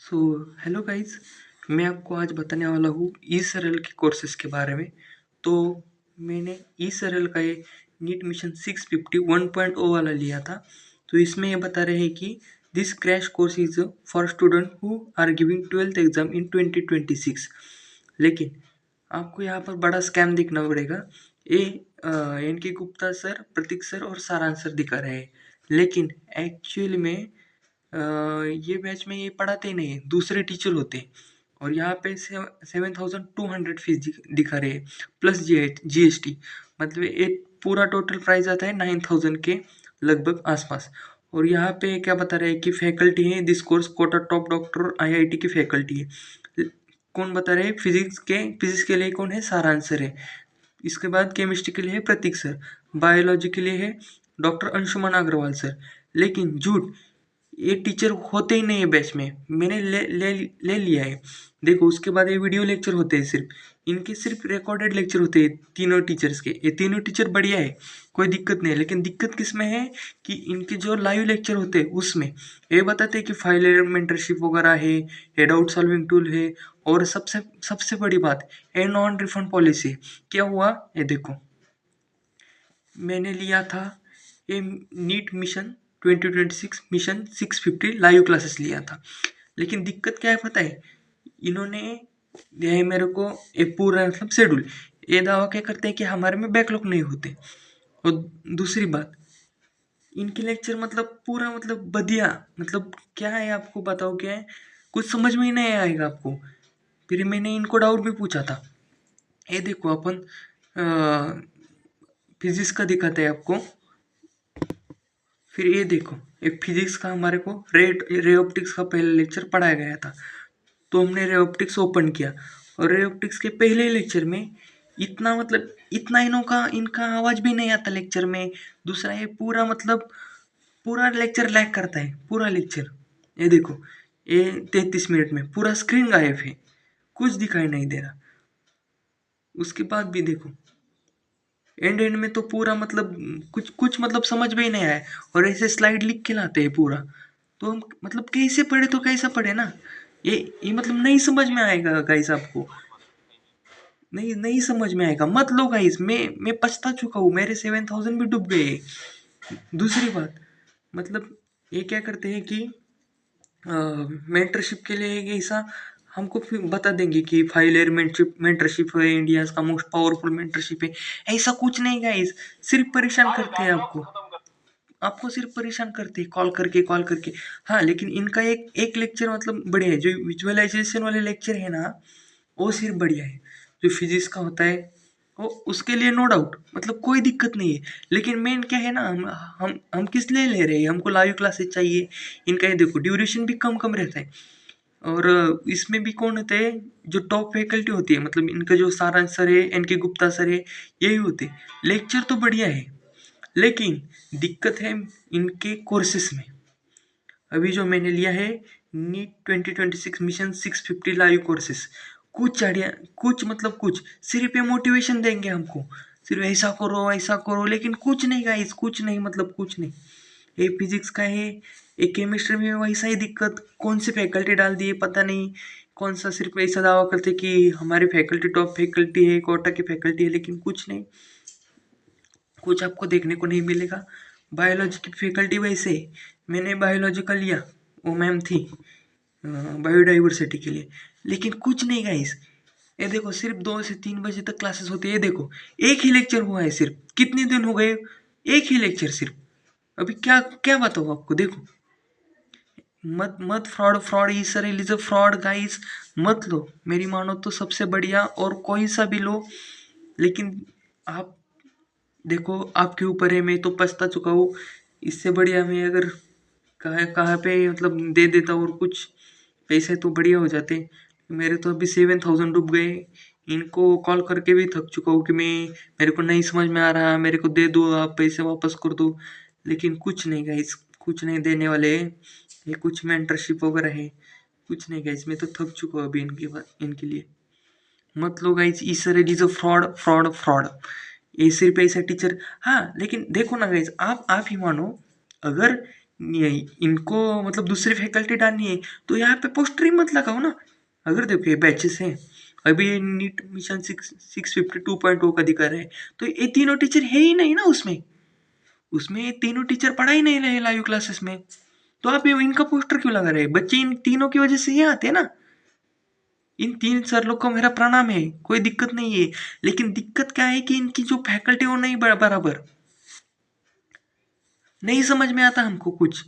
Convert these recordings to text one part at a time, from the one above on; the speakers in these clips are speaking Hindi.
So hello guys. मैं आपको आज बताने वाला हूँ ई सरल के कोर्सेज के बारे में। तो मैंने ई सरल का ये नीट मिशन 650 1.0 वाला लिया था। तो इसमें ये बता रहे हैं कि this crash course is for student who are giving 12th exam in 2026। लेकिन आपको यहाँ पर बड़ा स्कैम देखना पड़ेगा। ये एन के गुप्ता सर, प्रतीक सर और सारांश सर दिखा रहे हैं, लेकिन एक्चुअल में ये बैच में ये पढ़ाते ही नहीं है, दूसरे टीचर होते हैं। और यहाँ पे 7,200 फीस दिखा रहे हैं प्लस GST। मतलब ये पूरा टोटल प्राइस आता है 9,000 के लगभग आसपास। और यहाँ पे क्या बता रहे हैं कि फैकल्टी है this course Kota top doctor IIT की फैकल्टी है। कौन बता रहे हैं? फिजिक्स के लिए कौन है? सारांश सर है। इसके बाद केमिस्ट्री के लिए है प्रतीक सर, बायोलॉजी के लिए है डॉक्टर अंशुमन अग्रवाल सर। लेकिन झूठ, ये टीचर होते ही नहीं है बैच में, मैंने ले लिया है। देखो उसके बाद ये वीडियो लेक्चर होते हैं, सिर्फ रिकॉर्डेड लेक्चर होते हैं तीनों टीचर्स के। ये तीनों टीचर बढ़िया है, कोई दिक्कत नहीं है। लेकिन दिक्कत किस में है कि इनके जो लाइव लेक्चर होते हैं उसमें ये बताते हैं कि फाइल मेंटरशिप वगैरह है, ये डाउट सॉल्विंग टूल है, और सबसे सबसे बड़ी बात ये नॉन रिफंड पॉलिसी। क्या हुआ ये देखो, मैंने लिया था ये NEET mission 2026 mission 650 live classes लिया था। लेकिन दिक्कत क्या है पता है? इन्होंने ये मेरे को एक पूरा मतलब शेड्यूल, ये दावा क्या करते हैं कि हमारे में बैकलॉग नहीं होते। और दूसरी बात, इनके लेक्चर मतलब पूरा मतलब बढ़िया, मतलब क्या है आपको बताओ क्या है, कुछ समझ में ही नहीं आएगा आपको। फिर मैंने इनको डाउट भी पूछा था। ये देखो अपन फिजिक्स का दिखाते हैं आपको। फिर ये देखो, एक फिजिक्स का हमारे को रे ऑप्टिक्स का पहला लेक्चर पढ़ाया गया था। तो हमने रे ऑप्टिक्स ओपन किया, और रे ऑप्टिक्स के पहले लेक्चर में इतना मतलब इतना इनका आवाज भी नहीं आता लेक्चर में। दूसरा ये पूरा मतलब पूरा लेक्चर लैग करता है, पूरा लेक्चर। ये देखो, ये 33 मिनट में पूरा स्क्रीन गायब है, कुछ दिखाई नहीं दे रहा। उसके बाद भी देखो, एंड एंड में तो पूरा मतलब कुछ कुछ मतलब समझ में ही नहीं आया। और ऐसे स्लाइड लिख के लाते हैं पूरा। तो हम मतलब कैसे पढ़े तो कैसा पढ़े ना। ये मतलब नहीं समझ में आएगा गाइस आपको, नहीं नहीं समझ में आएगा, मत लो गाइस। मैं पछता चुका हूँ, मेरे 7,000 भी डूब गए। दूसरी बात, मतलब ये क्या करते हैं कि मेंटरशिप के लिए एक ऐसा हमको फिर बता देंगे कि फाइलर मेंटरशिप है, इंडिया का मोस्ट पावरफुल मेंटरशिप है। ऐसा कुछ नहीं गाइस, सिर्फ परेशान करते हैं आपको। आपको सिर्फ परेशान करते हैं कॉल करके। हाँ, लेकिन इनका एक एक लेक्चर मतलब बढ़िया है, जो विजुअलाइजेशन वाले लेक्चर है ना, वो सिर्फ बढ़िया है। जो फिजिक्स का होता है वो उसके लिए नो डाउट मतलब कोई दिक्कत नहीं है। लेकिन मेन क्या है ना, हम किस लिए ले रहे हैं? हमको लाइव क्लासेस चाहिए। इनका ये देखो ड्यूरेशन भी कम कम रहता है। और इसमें भी कौन होते हैं? जो टॉप फैकल्टी होती है, मतलब इनका जो सारांश सर है, एनके गुप्ता सर है, यही होते हैं। लेक्चर तो बढ़िया है, लेकिन दिक्कत है इनके कोर्सेस में। अभी जो मैंने लिया है नीट 2026 मिशन 650 लाइव कोर्सेस, कुछ आइडिया, कुछ मतलब कुछ सिर्फ ये मोटिवेशन देंगे हमको, सिर्फ ऐसा करो, लेकिन कुछ नहीं गाइस, कुछ नहीं मतलब कुछ नहीं। ये फिजिक्स का है, एक केमिस्ट्री में वैसा ही दिक्कत, कौन सी फैकल्टी डाल दी है पता नहीं। कौन सा सिर्फ ऐसा दावा करते कि हमारी फैकल्टी टॉप फैकल्टी है, कोटा की फैकल्टी है, लेकिन कुछ नहीं, कुछ आपको देखने को नहीं मिलेगा। बायोलॉजी की फैकल्टी वैसे, मैंने बायोलॉजी का लिया, वो मैम थी बायोडाइवर्सिटी के लिए, लेकिन कुछ नहीं गाइस। ये देखो सिर्फ 2 से 3 बजे तक क्लासेस होती है। ये देखो एक ही लेक्चर हुआ है, सिर्फ कितने दिन हो गए, एक ही लेक्चर सिर्फ। अभी क्या क्या बताओ आपको? देखो, मत मत फ्रॉड फ्रॉड इस रिलीज फ्रॉड गाइस, मत लो। मेरी मानो तो सबसे बढ़िया और कोई सा भी लो, लेकिन आप देखो आपके ऊपर है। मैं तो पछता चुका हूँ। इससे बढ़िया मैं अगर कहाँ कहाँ पे मतलब दे देता और कुछ पैसे तो बढ़िया हो जाते। मेरे तो अभी 7,000 डूब गए। इनको कॉल करके भी थक चुका हूँ कि मेरे को नहीं समझ में आ रहा, मेरे को दे दो, आप पैसे वापस कर दो। लेकिन कुछ नहीं गाइस, कुछ नहीं देने वाले हैं। ये कुछ मेंटरशिप वगैरह है, कुछ नहीं गाइस। मैं तो थक चुका हूँ अभी इनके लिए। मत लो गाइस, इस is a fraud fraud fraud. ये सिर्फ ऐसा टीचर। हाँ, लेकिन देखो ना गाइस, आप ही मानो, अगर ये इनको मतलब दूसरी फैकल्टी डालनी है तो यहाँ पे पोस्टर ही मत लगाओ ना। अगर देखो ये बैचेस हैं, अभी ये नीट मिशन 652.0 का दिखा रहा है, तो ये तीनों टीचर है ही नहीं ना उसमें। उसमें ये तीनों टीचर पढ़ा ही नहीं रहे लाइव क्लासेस में, तो आप ये इनका पोस्टर क्यों लगा रहे हैं? बच्चे इन तीनों की वजह से ही आते हैं ना। इन तीन सर लोग को मेरा प्रणाम है, कोई दिक्कत नहीं है। लेकिन दिक्कत क्या है कि इनकी जो फैकल्टी वो नहीं बराबर, नहीं समझ में आता हमको कुछ।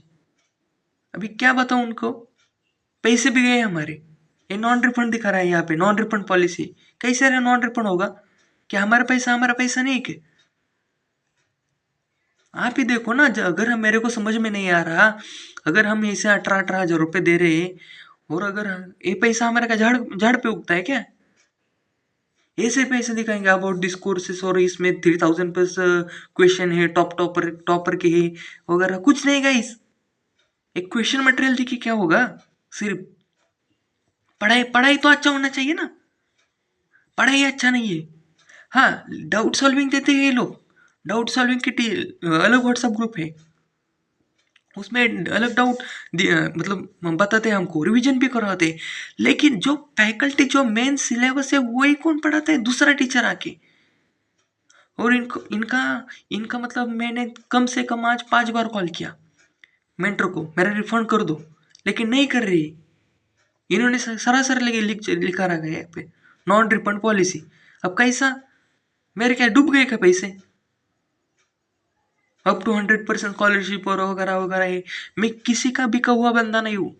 अभी क्या बताऊं उनको, पैसे भी गए हमारे। ये नॉन रिफंड दिखा रहा है यहाँ पे, नॉन रिफंड पॉलिसी। कैसे नॉन रिफंड होगा? क्या हमारा पैसा नहीं क्या? आप ही देखो ना, अगर हम मेरे को समझ में नहीं आ रहा, अगर हम ऐसे 18,000 रुपये दे रहे हैं और अगर ये पैसा हमारे का झाड़ झाड़ पे उगता है क्या? ऐसे पैसे दिखाएंगे अबाउट दिस कोर्सेस और इसमें 3,000 प्लस क्वेश्चन है, टॉपर के है वगैरह, कुछ नहीं गाइस। एक क्वेश्चन मटेरियल देखिए क्या होगा। सिर्फ पढ़ाई पढ़ाई तो अच्छा होना चाहिए ना, पढ़ाई अच्छा नहीं है। हाँ, डाउट सॉल्विंग देते हैं ये लोग, डाउट सॉल्विंग की अलग व्हाट्सएप ग्रुप है, उसमें अलग डाउट मतलब बताते हैं हमको, रिवीजन भी करवाते हैं। लेकिन जो फैकल्टी जो मेन सिलेबस है वही कौन पढ़ाता है? दूसरा टीचर आके। और इनको इनका इनका मतलब मैंने कम से कम आज 5 बार कॉल किया मेंटर को, मेरा रिफंड कर दो, लेकिन नहीं कर रही। इन्होंने सरासर लिखा रखा है यहाँ पे, नॉन रिफंड पॉलिसी। अब कैसा, मेरे क्या डूब गए क्या पैसे? अप टू 100% स्कॉलरशिप और वगैरह वगैरह है। मैं किसी का बिका हुआ बंदा नहीं हूँ।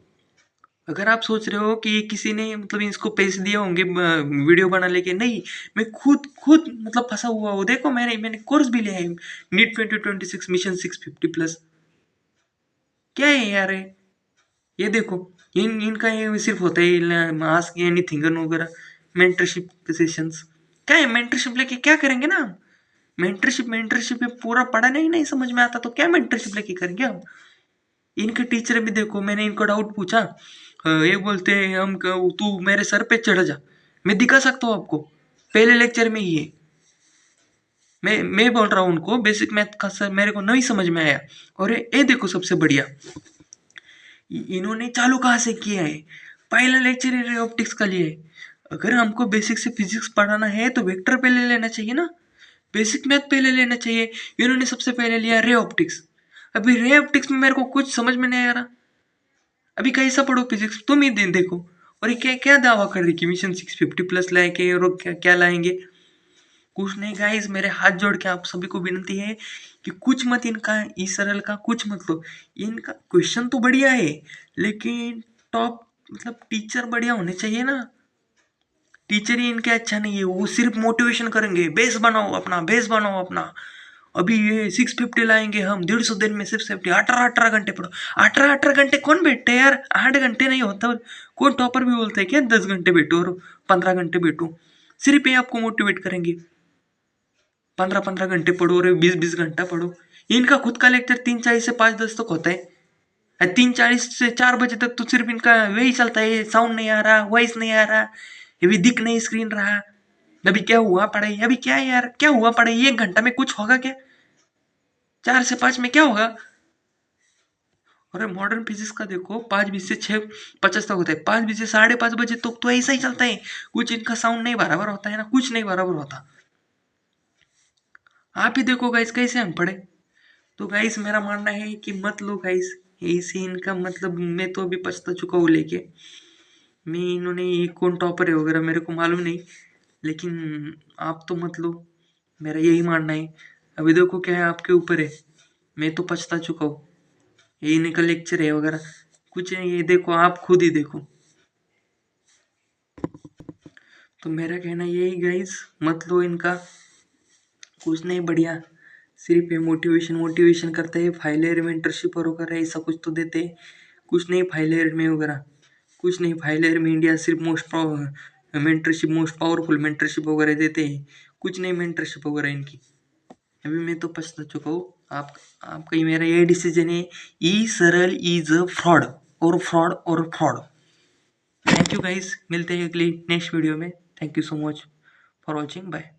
अगर आप सोच रहे हो कि किसी ने मतलब इसको पैसे दिए होंगे वीडियो बना लेके, नहीं, मैं खुद मतलब फंसा हुआ हूँ। देखो मैंने कोर्स भी लिया है, नीट 2026 मिशन 650+। क्या है यार ये देखो, इनका ये सिर्फ होता है आस्क एनीथिंग वगैरह, मेंटरशिप सेशंस। क्या है मेंटरशिप लेके क्या करेंगे ना हम? मेंटरशिप में पूरा पढ़ाना ही नहीं समझ में आता तो क्या मेंटरशिप लेके करेंगे हम? इनके टीचर भी देखो, मैंने इनको डाउट पूछा, ये बोलते हैं तू मेरे सर पे चढ़ जा। मैं दिखा सकता हूँ आपको, पहले लेक्चर में ही है। मैं बोल रहा हूँ उनको बेसिक मैथ का सर मेरे को नहीं समझ में आया। और ये देखो सबसे बढ़िया, इन्होंने चालू कहाँ से किया है? पहला लेक्चर रे ऑप्टिक्स का लिए। अगर हमको बेसिक से फिजिक्स पढ़ाना है तो वेक्टर पहले लेना चाहिए ना, बेसिक मैथ पहले लेना चाहिए। इन्होंने सबसे पहले लिया रे ऑप्टिक्स। अभी रे ऑप्टिक्स में मेरे को कुछ समझ में नहीं आ रहा। अभी कैसा पढ़ो फिजिक्स तुम ही देखो। और ये क्या क्या दावा कर रही कि मिशन 650+ लाएंगे और क्या क्या लाएंगे? कुछ नहीं गाइस, मेरे हाथ जोड़ के आप सभी को विनती है कि कुछ मत इनका ई सरल का कुछ मत लो। इनका क्वेश्चन तो बढ़िया है, लेकिन टॉप मतलब टीचर बढ़िया होने चाहिए ना। टीचर ही इनके अच्छा नहीं है, वो सिर्फ मोटिवेशन करेंगे, बेस बनाओ अपना, बेस बनाओ अपना। अभी ये 650 लाएंगे हम 150 दिन में, सिर्फ 18 घंटे पढ़ो। 18 घंटे कौन बैठते यार? 8 घंटे नहीं होता। कौन टॉपर भी बोलता है क्या 10 घंटे बैठो और 15 घंटे बैठो? सिर्फ ये आपको मोटिवेट करेंगे, 15-15 घंटे पढ़ो और 20-20 घंटा पढ़ो। इनका खुद का लेक्चर 3:40 से 5:10 तक होता है। 3:40 से 4 बजे तक तो सिर्फ इनका वही चलता है, साउंड नहीं आ रहा, वॉइस नहीं आ रहा, ये भी दिख नहीं स्क्रीन रहा। अभी क्या हुआ पढ़ाई? अभी क्या है यार, क्या हुआ पढ़ाई? 1 घंटा में कुछ होगा क्या? 4 से 5 में क्या होगा? और मॉडर्न फिजिक्स का देखो 5:20 से 6:50 तक होता है, 5:20 से 5:30 बजे तक तो ऐसा ही चलता है। कुछ इनका साउंड नहीं बराबर होता है ना, कुछ नहीं बराबर होता। आप ही देखो गाइस कैसे हम पढ़े। तो गाइस मेरा मानना है कि मत लो गाइस, ऐसे इनका मतलब मैं तो अभी पछता चुका हूँ लेके। मैं इन्होंने ये कौन टॉपर है वगैरह मेरे को मालूम नहीं, लेकिन आप तो मत लो, मेरा यही मानना है। अभी देखो क्या है, आपके ऊपर है। मैं तो पछता चुका हूँ, ये इनका लेक्चर है वगैरह कुछ नहीं। ये देखो आप खुद ही देखो। तो मेरा कहना यही गाइस, मत लो इनका, कुछ नहीं बढ़िया। सिर्फ ये मोटिवेशन करते हैं, फाइलर मेंटरशिप और वगैरह ऐसा कुछ तो देते हैं। कुछ नहीं फाइलर में वगैरह, कुछ नहीं फाइलर में इंडिया सिर्फ मोस्ट पावरफुल मेंटरशिप वगैरह देते हैं। कुछ नहीं मेंटरशिप वगैरह इनकी। अभी मैं तो पछता चुका हूँ। आपका ही मेरा ये डिसीजन है, E Saral is a fraud और फ्रॉड और फ्रॉड। थैंक यू गाइस, मिलते हैं अगली नेक्स्ट वीडियो में। Thank you so much for watching, bye.